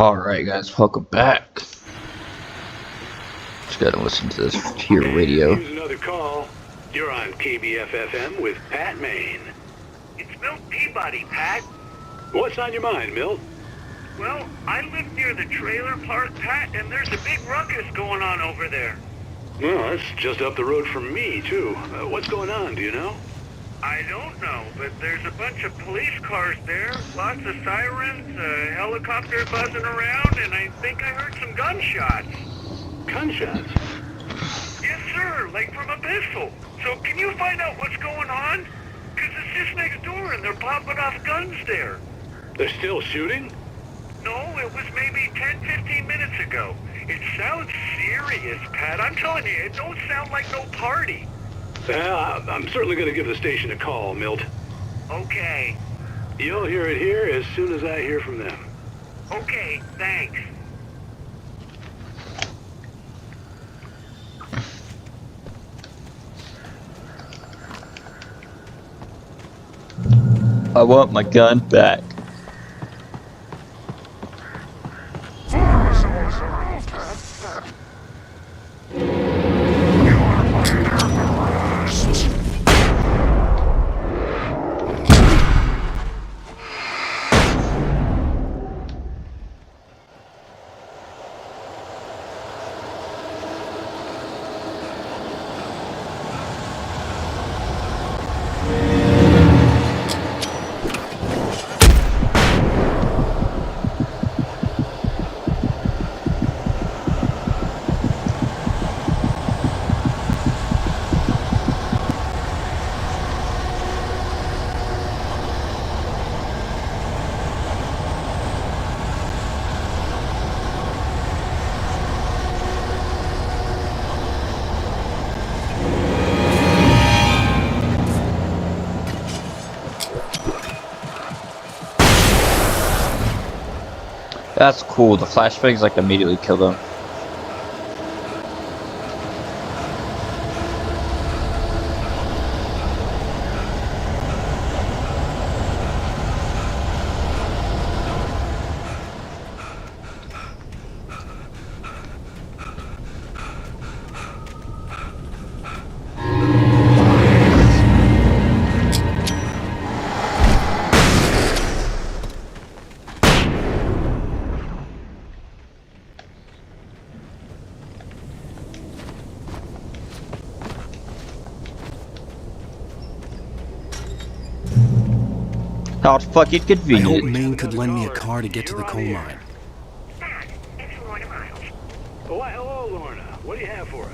Alright guys, welcome back. Just gotta listen to this pure radio. Here's another call. You're on KBF-FM with Pat Maine. It's Milt Peabody, Pat. What's on your mind, Milt? Well, I live near the trailer park, Pat, and there's a big ruckus going on over there. Well, that's just up the road from me, too. What's going on, do you know? I don't know, but there's a bunch of police cars there, lots of sirens, a helicopter buzzing around, and I think I heard some gunshots. Gunshots? Yes, sir, like from a pistol. So can you find out what's going on? Because it's just next door and they're popping off guns there. They're still shooting? No, it was maybe 10, 15 minutes ago. It sounds serious, Pat. I'm telling you, it don't sound like no party. Well, I'm certainly going to give the station a call, Milt. Okay. You'll hear it here as soon as I hear from them. Okay, thanks. I want my gun back. That's cool. The flashbangs like immediately kill them. How fucking I convenient. hope Maine could lend me a car to get to the coal mine. Pat, it's Lorna Miles. Oh, why, hello, Lorna. What do you have for us?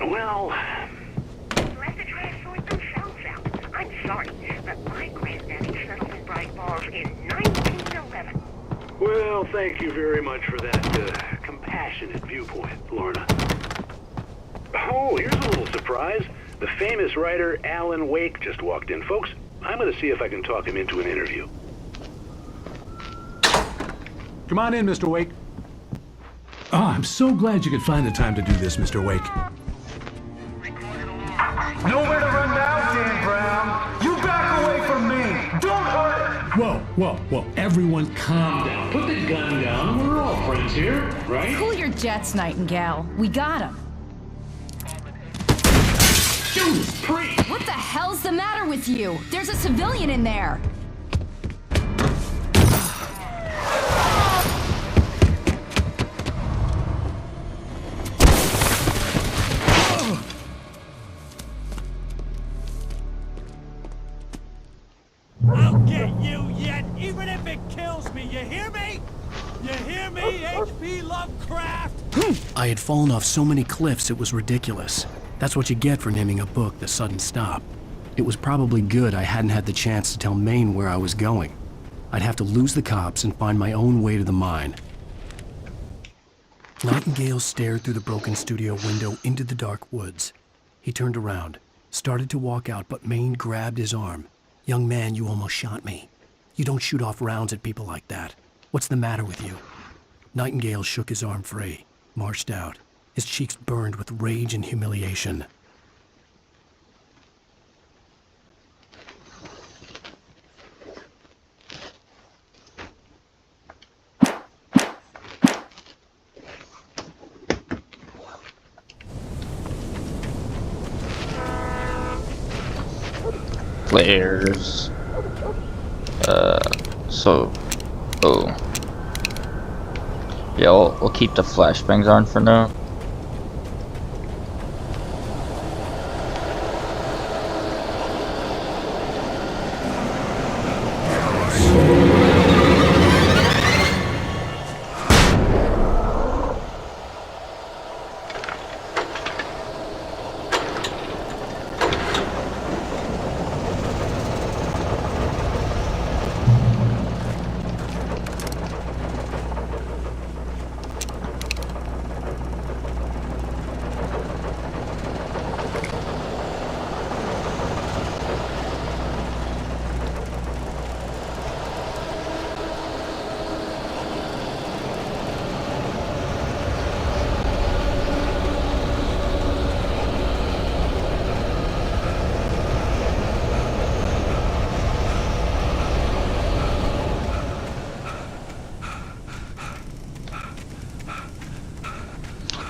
Well, Let the trash sort themselves out. I'm sorry, but my granddaddy settled in Bright Falls in 1911. well, thank you very much for that compassionate viewpoint, Lorna. Oh, here's a little surprise. The famous writer Alan Wake just walked in. Folks, I'm going to see if I can talk him into an interview. Come on in, Mr. Wake. Oh, I'm so glad you could find the time to do this, Mr. Wake. Nowhere to run now, Dan Brown. You back away from me. Don't hurt it. Whoa, everyone calm down. Put the gun down. We're all friends here, right? Cool your jets, Nightingale. We got him. Judas Priest! What the hell's the matter with you? There's a civilian in there. I'll get you yet, even if it kills me, you hear me? You hear me, H.P. Lovecraft? I had fallen off so many cliffs it was ridiculous. That's what you get for naming a book The Sudden Stop. It was probably good I hadn't had the chance to tell Maine where I was going. I'd have to lose the cops and find my own way to the mine. Nightingale stared through the broken studio window into the dark woods. He turned around, started to walk out, but Maine grabbed his arm. "Young man, you almost shot me. You don't shoot off rounds at people like that." What's the matter with you? Nightingale shook his arm free, marched out. His cheeks burned with rage and humiliation. Flares. Oh. Yeah, we'll keep the flashbangs on for now.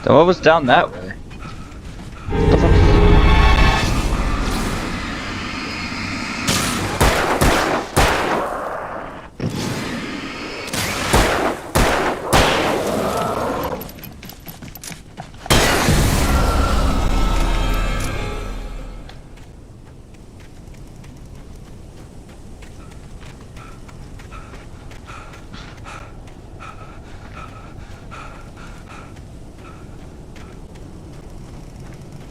Then what was down that way? What the fuck?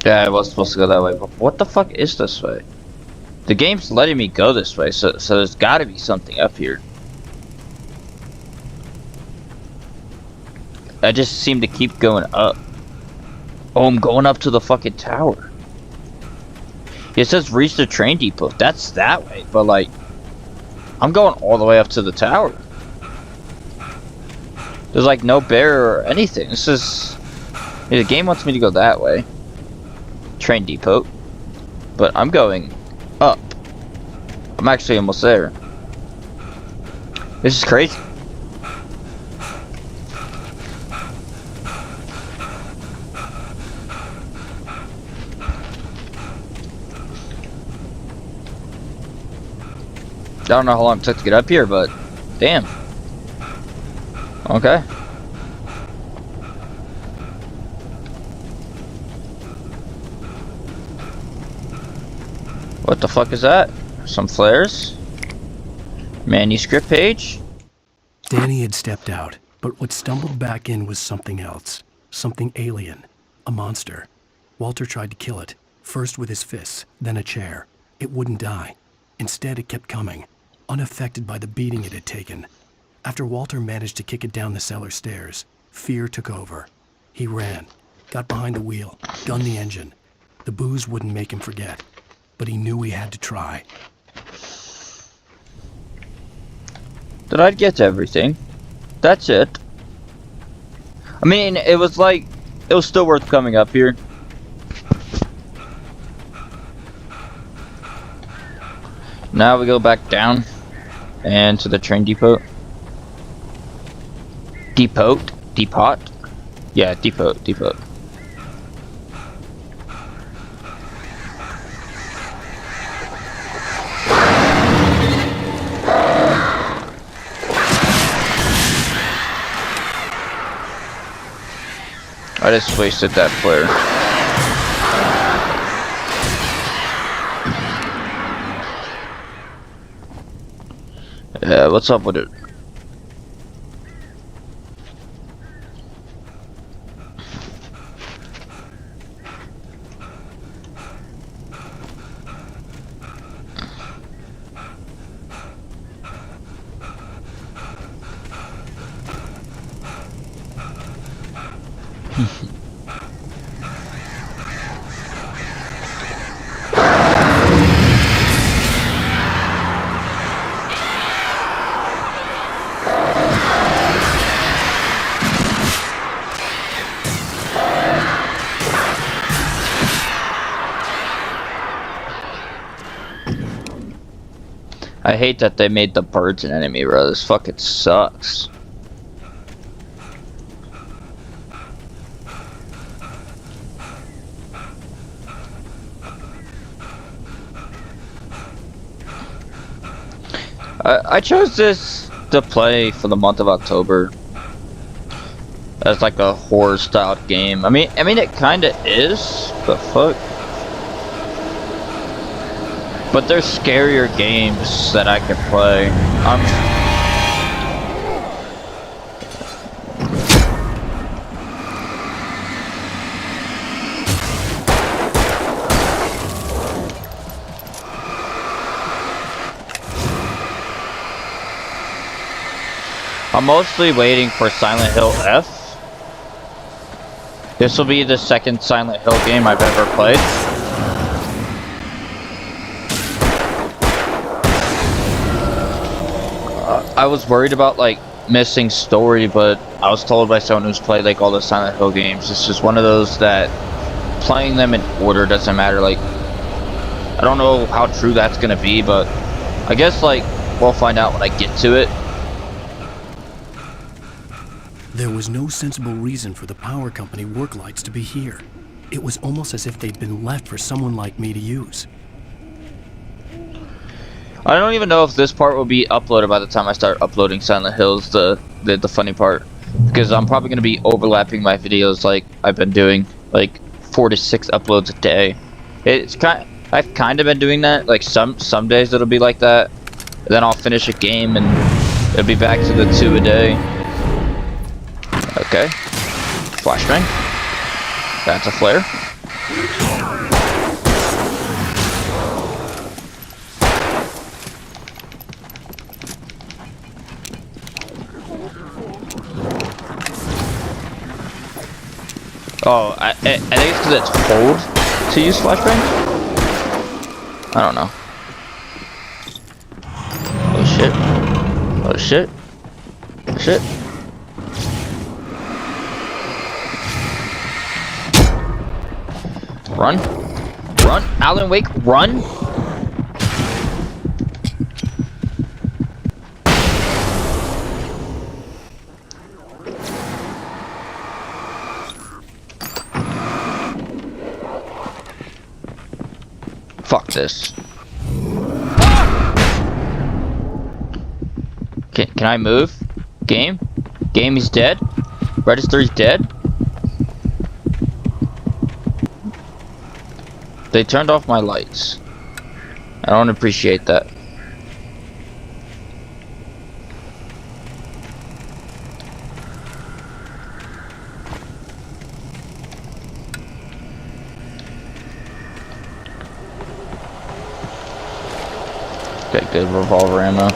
Yeah, I was supposed to go that way, but what the fuck is this way? The game's letting me go this way, so there's gotta be something up here. I just seem to keep going up. Oh, I'm going up to the fucking tower. It says reach the train depot. That's that way, but like, I'm going all the way up to the tower. There's like no barrier or anything. This is... the game wants me to go that way. Train depot. But I'm going up. I'm actually almost there. This is crazy. I don't know how long it took to get up here, but damn. Okay. What the fuck is that? Some flares? Manuscript page? Danny had stepped out, but what stumbled back in was something else. Something alien. A monster. Walter tried to kill it, first with his fists, then a chair. It wouldn't die. Instead, it kept coming, unaffected by the beating it had taken. After Walter managed to kick it down the cellar stairs, fear took over. He ran, got behind the wheel, gunned the engine. The booze wouldn't make him forget, but he knew he had to try. Did I get everything? That's it. I mean, it was still worth coming up here. Now we go back down and to the train depot. Depot? Yeah, depot. I just wasted that flare. Yeah, what's up with it? I hate that they made the birds an enemy, bro. This fucking sucks. I chose this to play for the month of October as like a horror style game. I mean it kinda is, but fuck. But there's scarier games that I could play. I'm mostly waiting for Silent Hill F. This will be the second Silent Hill game I've ever played. I was worried about like missing story, but I was told by someone who's played like all the Silent Hill games, it's just one of those that playing them in order doesn't matter. Like, I don't know how true that's gonna be, but I guess like we'll find out when I get to it. There was no sensible reason for the power company work lights to be here. It was almost as if they'd been left for someone like me to use. I don't even know if this part will be uploaded by the time I start uploading Silent Hills, the funny part. Because I'm probably going to be overlapping my videos like I've been doing, like 4 to 6 uploads a day. I've kind of been doing that, like some days it'll be like that. And then I'll finish a game and it'll be back to the 2 a day. Okay. Flashbang. That's a flare. Oh, I think it's because it's hold to use flashbang? I don't know. Oh shit. Oh shit. Oh shit. Run. Run. Alan Wake, run. Fuck this. Can I move? Game? Game is dead? Register is dead? They turned off my lights. I don't appreciate that. Got good revolver ammo.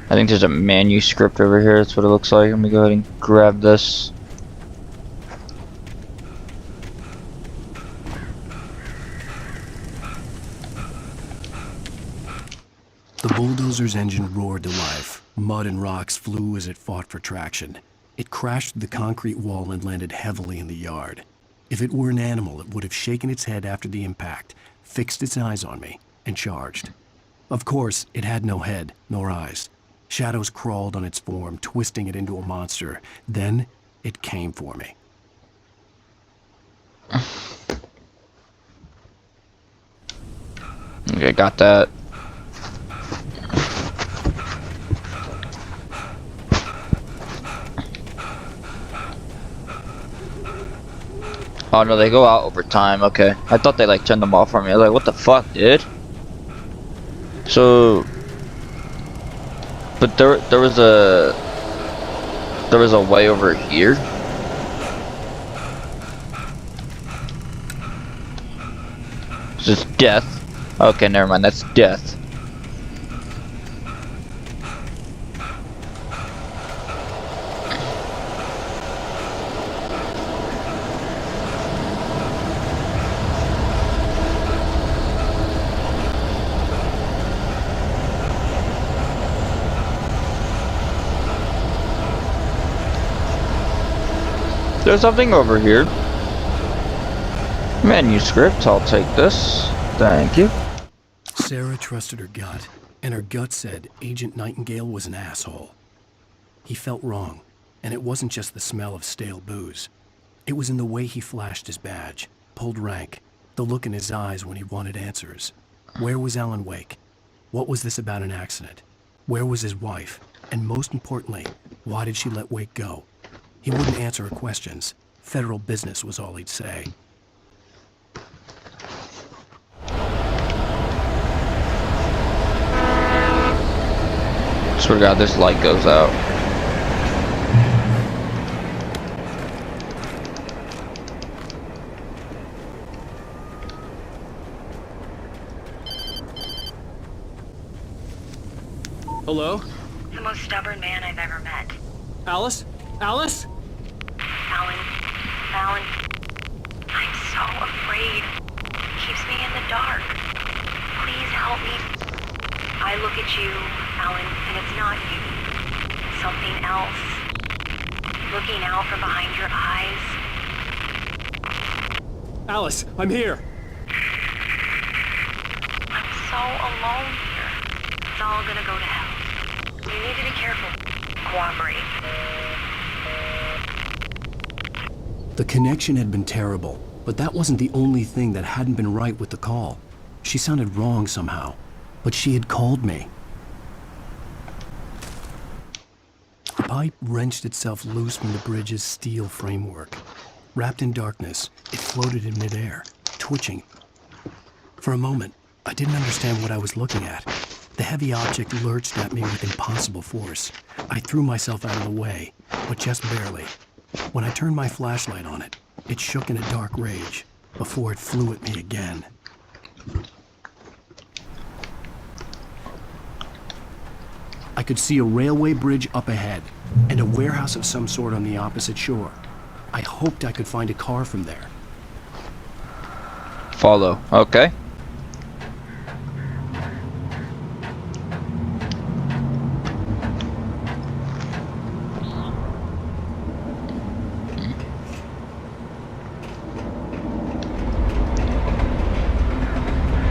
I think there's a manuscript over here, that's what it looks like. Let me go ahead and grab this. The bulldozer's engine roared to life. Mud and rocks flew as it fought for traction. It crashed the concrete wall and landed heavily in the yard. If it were an animal, it would have shaken its head after the impact, fixed its eyes on me, and charged. Of course, it had no head, nor eyes. Shadows crawled on its form, twisting it into a monster. Then, it came for me. Okay, got that. Oh no, they go out over time, okay. I thought they like turned them off for me. I was like, what the fuck, dude? So... But there was a way over here. Is this death? Okay, never mind, that's death. There's something over here. Manuscript, I'll take this. Thank you. Sarah trusted her gut, and her gut said Agent Nightingale was an asshole. He felt wrong, and it wasn't just the smell of stale booze. It was in the way he flashed his badge, pulled rank, the look in his eyes when he wanted answers. Where was Alan Wake? What was this about an accident? Where was his wife? And most importantly, why did she let Wake go? He wouldn't answer her questions. Federal business was all he'd say. Swear to God, this light goes out. Hello? The most stubborn man I've ever met. Alice? Alice? Alan. Alan. I'm so afraid. Keeps me in the dark. Please help me. I look at you, Alan, and it's not you. Something else. Looking out from behind your eyes. Alice, I'm here. I'm so alone here. It's all gonna go to hell. You need to be careful. Cooperate. The connection had been terrible, but that wasn't the only thing that hadn't been right with the call. She sounded wrong somehow, but she had called me. The pipe wrenched itself loose from the bridge's steel framework. Wrapped in darkness, it floated in midair, twitching. For a moment, I didn't understand what I was looking at. The heavy object lurched at me with impossible force. I threw myself out of the way, but just barely. When I turned my flashlight on it, it shook in a dark rage before it flew at me again. I could see a railway bridge up ahead and a warehouse of some sort on the opposite shore. I hoped I could find a car from there. Follow. Okay.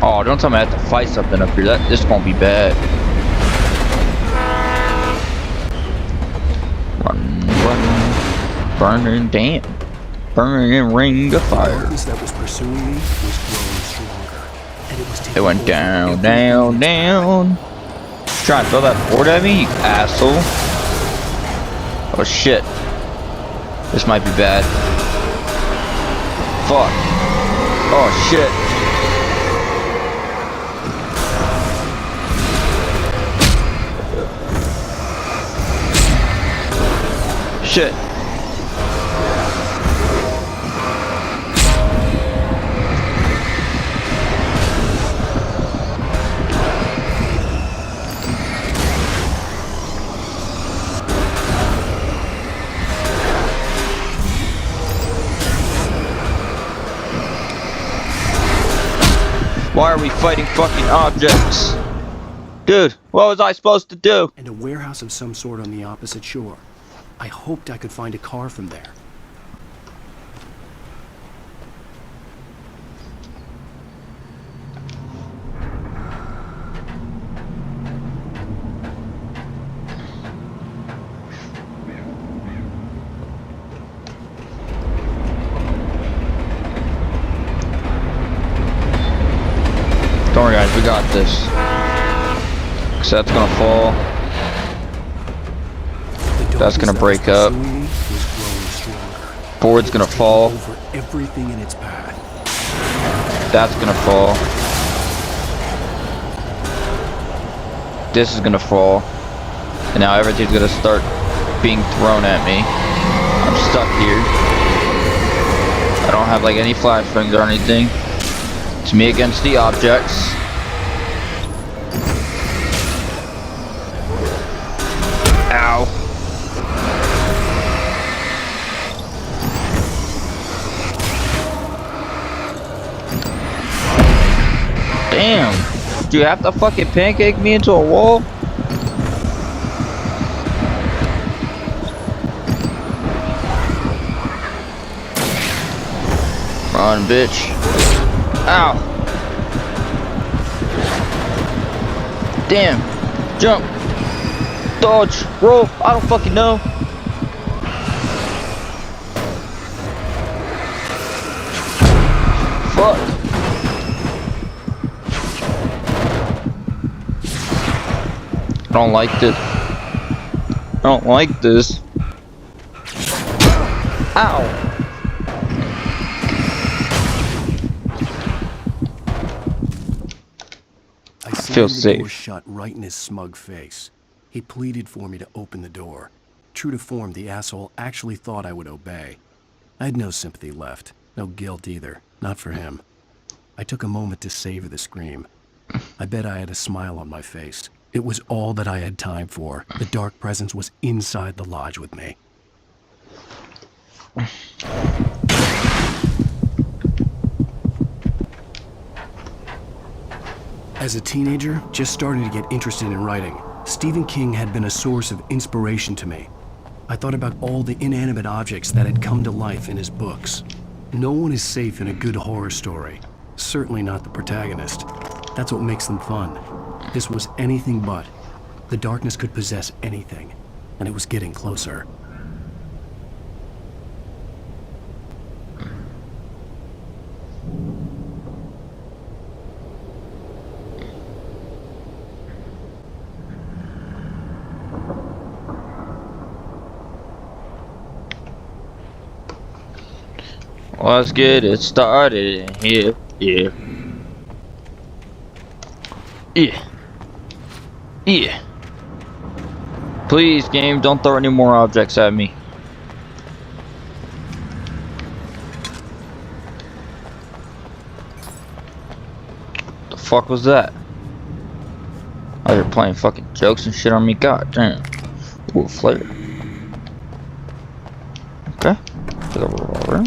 Oh, don't tell me I have to fight something up here. This is gonna be bad. Run, run, burning, damn, burning ring of fire. The darkness that was pursuing me was growing stronger, and it was taking It went over down, everything down, in its down. Trying to throw that board at me, you asshole. Oh shit. This might be bad. Fuck. Oh shit. Shit. Why are we fighting fucking objects? Dude, what was I supposed to do? and a warehouse of some sort on the opposite shore. I hoped I could find a car from there. Don't worry guys, we got this. So that's gonna fall. That's gonna break up. Board's gonna fall. Over everything in its path. That's gonna fall. This is gonna fall. And now everything's gonna start being thrown at me. I'm stuck here. I don't have like any flash springs or anything. It's me against the objects. Ow. Damn. Do you have to fucking pancake me into a wall? Run, bitch. Ow. Damn. Jump. Dodge. Roll. I don't fucking know. Fuck. I don't like this. I don't like this. Ow. I feel slammed the safe. door shut right in his smug face. He pleaded for me to open the door. True to form, the asshole actually thought I would obey. I had no sympathy left, no guilt either, not for him. I took a moment to savor the scream. I bet I had a smile on my face. It was all that I had time for. The dark presence was inside the lodge with me. As a teenager, just starting to get interested in writing, Stephen King had been a source of inspiration to me. I thought about all the inanimate objects that had come to life in his books. No one is safe in a good horror story. Certainly not the protagonist. That's what makes them fun. This was anything but. The darkness could possess anything, and it was getting closer. Let's get it started in here. Yeah. Yeah. Yeah. Please, game, don't throw any more objects at me. The fuck was that? Oh, you're playing fucking jokes and shit on me. God damn. Ooh, a flare. Okay. To the revolver.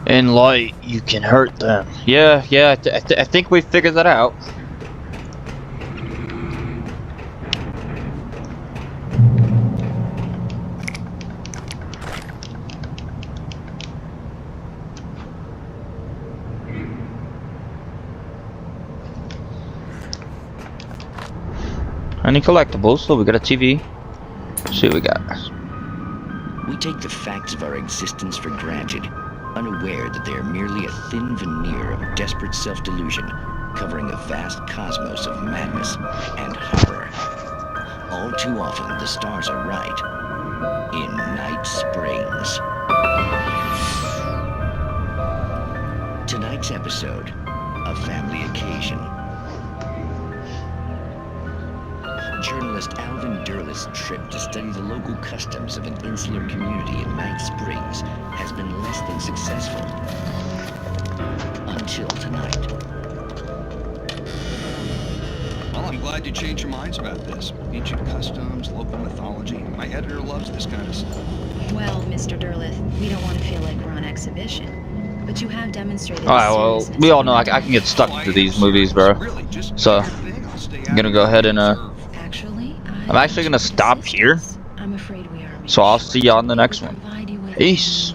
In light, you can hurt them. Yeah, I think we figured that out. Any collectibles? So we got a TV. Let's see what we got. We take the facts of our existence for granted, unaware that they are merely a thin veneer of desperate self-delusion, covering a vast cosmos of madness and horror. All too often, the stars are right. In Night Springs. tonight's episode, A Family Occasion. Journalist Alvin Derlis' trip to study the local customs of an insular community in Night Springs has been less than successful. Until tonight. Well, I'm glad you changed your minds about this. Ancient customs, local mythology. My editor loves this kind of stuff. Well, Mr. Derleth, we don't want to feel like we're on exhibition, but you have demonstrated. Alright, well, we all know I can get stuck to these movies, bro. So, I'm gonna go ahead and, I'm actually gonna stop here. I'm afraid we are. So I'll see you on the next one. Peace.